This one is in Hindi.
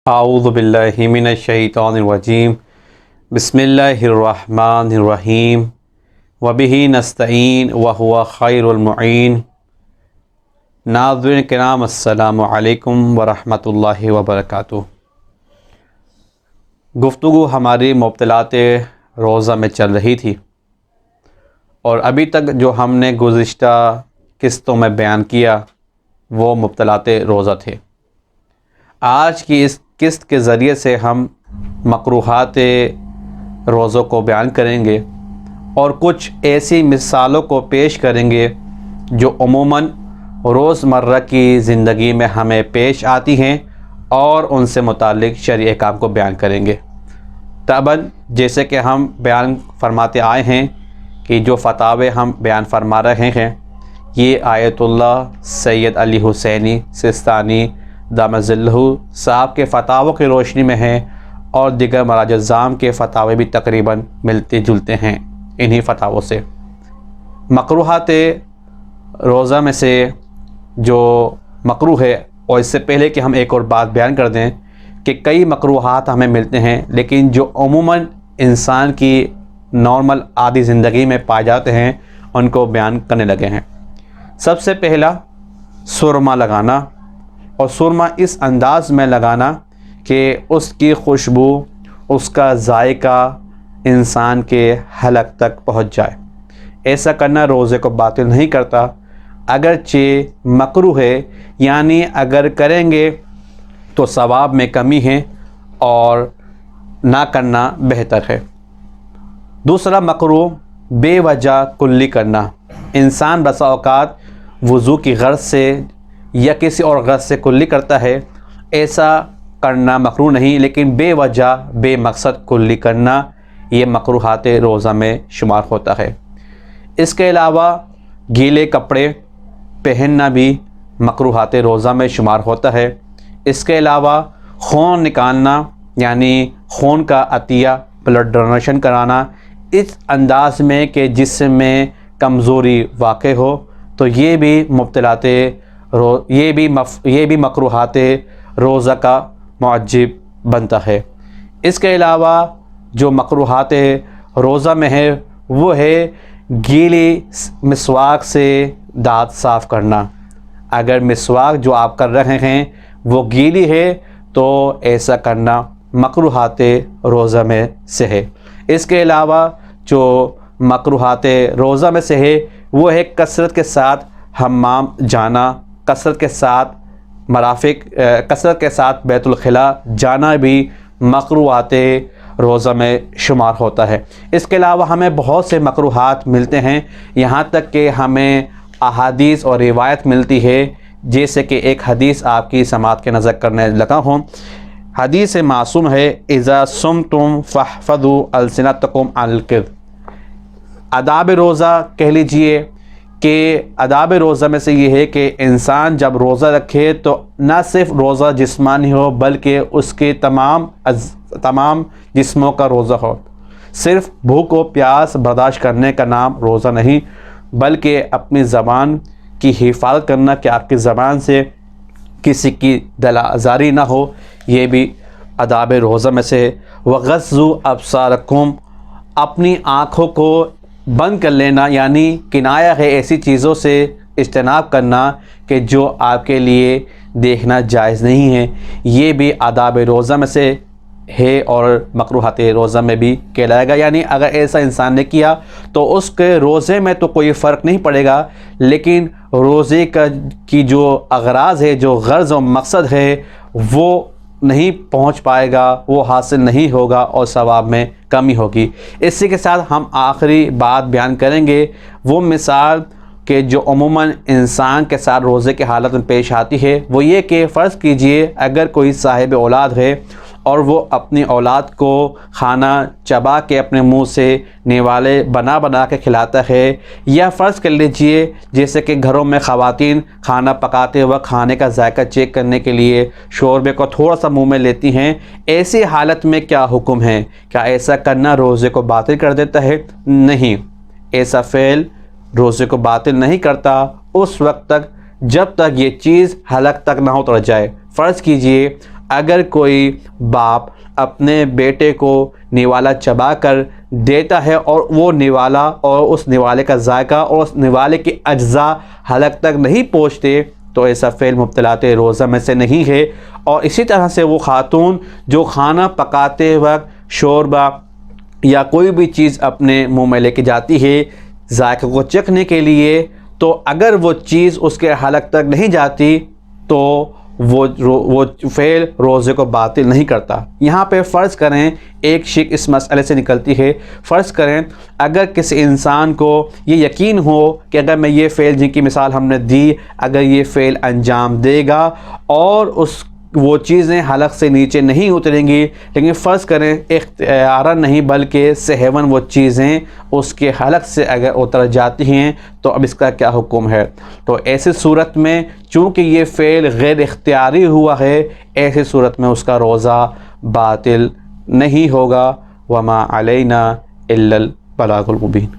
आऊज़ु बिल्लाहि मिनश शैतानिर रजीम बिस्मिल्लाहिर्रहमानिर्रहीम वबिही नस्तईन व हुवा खैरुल मुईन। नाज़रीन किराम अस्सलामु अलैकुम व रहमतुल्लाहि व बरकातुहू। गुफ्तगू हमारी मुब्तलाते रोज़ा में चल रही थी और अभी तक जो हमने गुज़िश्ता किस्तों में बयान किया वो मुब्तलाते रोज़ा थे। आज की इस किस्त के ज़रिए से हम मकरूहात रोज़ों को बयान करेंगे और कुछ ऐसी मिसालों को पेश करेंगे जो उमूमन रोज़मर्रा की ज़िंदगी में हमें पेश आती हैं और उनसे मुताल्लिक़ शरई अहकाम को बयान करेंगे। तबन जैसे कि हम बयान फरमाते आए हैं कि जो फतावे हम बयान फरमा रहे हैं ये आयतुल्लाह सैयद अली हुसैनी सिस्तानी दामज़िल्लहु साहब के फ़तावों की रोशनी में हैं और दिगर मराज-ए-ज़ाम के फ़तावे भी तकरीबन मिलते जुलते हैं इन्हीं फ़तावों से। मकरूहात रोज़ा में से जो मकरूह है, और इससे पहले कि हम एक और बात बयान कर दें कि कई मकरूहात हमें मिलते हैं लेकिन जो उमूमन इंसान की नॉर्मल आदी ज़िंदगी में पाए जाते हैं उनको बयान करने लगे हैं। सबसे पहला सुरमा लगाना, और सुरमा इस अंदाज़ में लगाना कि उसकी खुशबू उसका जायका इंसान के हलक तक पहुंच जाए। ऐसा करना रोज़े को बातिल नहीं करता, अगरचे मकरूह है, यानी अगर करेंगे तो सवाब में कमी है और ना करना बेहतर है। दूसरा मकरूह बेवजह कुल्ली करना। इंसान बसा औकात वज़ू की गर्ज़ से या किसी और गर्ज़ से कुल्ली करता है, ऐसा करना मकरूह नहीं, लेकिन बेवजह बेमकसद कुल्ली करना ये मकरूहात रोज़ा में शुमार होता है। इसके अलावा गीले कपड़े पहनना भी मकरूहात रोज़ा में शुमार होता है। इसके अलावा खून निकालना, यानी खून का अतिया ब्लड डोनेशन कराना इस अंदाज़ में कि जिस्म में कमज़ोरी वाक़ हो, तो ये भी मकरूहात रोज़ा का मुअज्जिब बनता है। इसके अलावा जो मकरूहात रोज़ा में है वो है गीली मिसवाक से दाँत साफ़ करना। अगर मिसवाक जो आप कर रहे हैं वो गीली है तो ऐसा करना मकरूहात रोज़ा में से है। इसके अलावा जो मकरूहात रोज़ा में से है वो है कसरत के साथ हम्माम जाना, कसरत के साथ बैतुल खला जाना भी मकरूहात रोज़ा में शुमार होता है। इसके अलावा हमें बहुत से मकरूहात मिलते हैं, यहाँ तक कि हमें अहादीस और रिवायत मिलती है। जैसे कि एक हदीस आपकी समात के नज़र करने लगा हूँ। हदीस मासूम है, इज़ा सुमतुम फहफ़ज़ू अलसिनतकुम अनिल किज़्ब। आदाब रोज़ा कह लीजिए कि आदाब रोज़ा में से ये है कि इंसान जब रोज़ा रखे तो न सिर्फ रोज़ा जिस्मानी हो बल्कि उसके तमाम जिस्मों का रोज़ा हो। सिर्फ भूख और प्यास बर्दाश्त करने का नाम रोज़ा नहीं, बल्कि अपनी ज़बान की हिफाजत करना कि आपकी ज़बान से किसी की दलाज़ारी ना हो, ये भी आदाब रोज़ा में से है। वग़ज़्ज़ू अब्सारकुम, अपनी आँखों को बंद कर लेना, यानी किनाया है ऐसी चीज़ों से इज्तनाब करना कि जो आपके लिए देखना जायज़ नहीं है, ये भी आदाब रोज़ा में से है और मकरूहात रोज़ा में भी कहलाएगा। यानी अगर ऐसा इंसान ने किया तो उसके रोज़े में तो कोई फ़र्क नहीं पड़ेगा, लेकिन रोज़े की जो अगराज़ है, जो गर्ज़ और मकसद है, वो नहीं पहुंच पाएगा, वो हासिल नहीं होगा और सवाब में कमी होगी। इसी के साथ हम आखिरी बात बयान करेंगे, वो मिसाल कि जो उमूमन इंसान के साथ रोज़े के हालत में पेश आती है, वो ये कि फ़र्ज़ कीजिए अगर कोई साहिब औलाद है और वो अपनी औलाद को खाना चबा के अपने मुंह से निवाले बना बना के खिलाता है, या फ़र्ज़ कर लीजिए जैसे कि घरों में ख़वातीन खाना पकाते वक्त खाने का जायका चेक करने के लिए शोरबे को थोड़ा सा मुंह में लेती हैं, ऐसी हालत में क्या हुक्म है? क्या ऐसा करना रोज़े को बातिल कर देता है? नहीं, ऐसा फ़ेल रोज़े को बातिल नहीं करता उस वक्त तक जब तक ये चीज़ हलक तक ना उतर जाए। फ़र्ज़ कीजिए अगर कोई बाप अपने बेटे को निवाला चबा कर देता है और वो निवाला और उस निवाले का जायका और उस निवाले के अज्जा हलक तक नहीं पहुँचते तो ऐसा फ़ेल मुब्तलाते रोज़ा में से नहीं है। और इसी तरह से वो खातून जो खाना पकाते वक्त शोरबा या कोई भी चीज़ अपने मुंह में लेके जाती है जायके को चखने के लिए, तो अगर वो चीज़ उसके हलक तक नहीं जाती तो वो फ़ेल रोज़े को बातिल नहीं करता। यहाँ पे फ़र्ज़ करें एक शिक इस मसले से निकलती है। फ़र्ज़ करें अगर किसी इंसान को ये यकीन हो कि अगर मैं ये फ़ेल जिनकी मिसाल हमने दी, अगर ये फ़ेल अंजाम देगा और वो चीज़ें हलक से नीचे नहीं उतरेंगी, लेकिन फ़र्ज़ करें इख्तियारन नहीं बल्कि सहवन वो चीज़ें उसके हलक से अगर उतर जाती हैं तो अब इसका क्या हुक्म है। तो ऐसी सूरत में चूँकि ये फ़ेल गैर इख्तियारी हुआ है, ऐसी सूरत में उसका रोज़ा बातिल नहीं होगा। वमा अलैना इल्लल बलागुल मुबीन।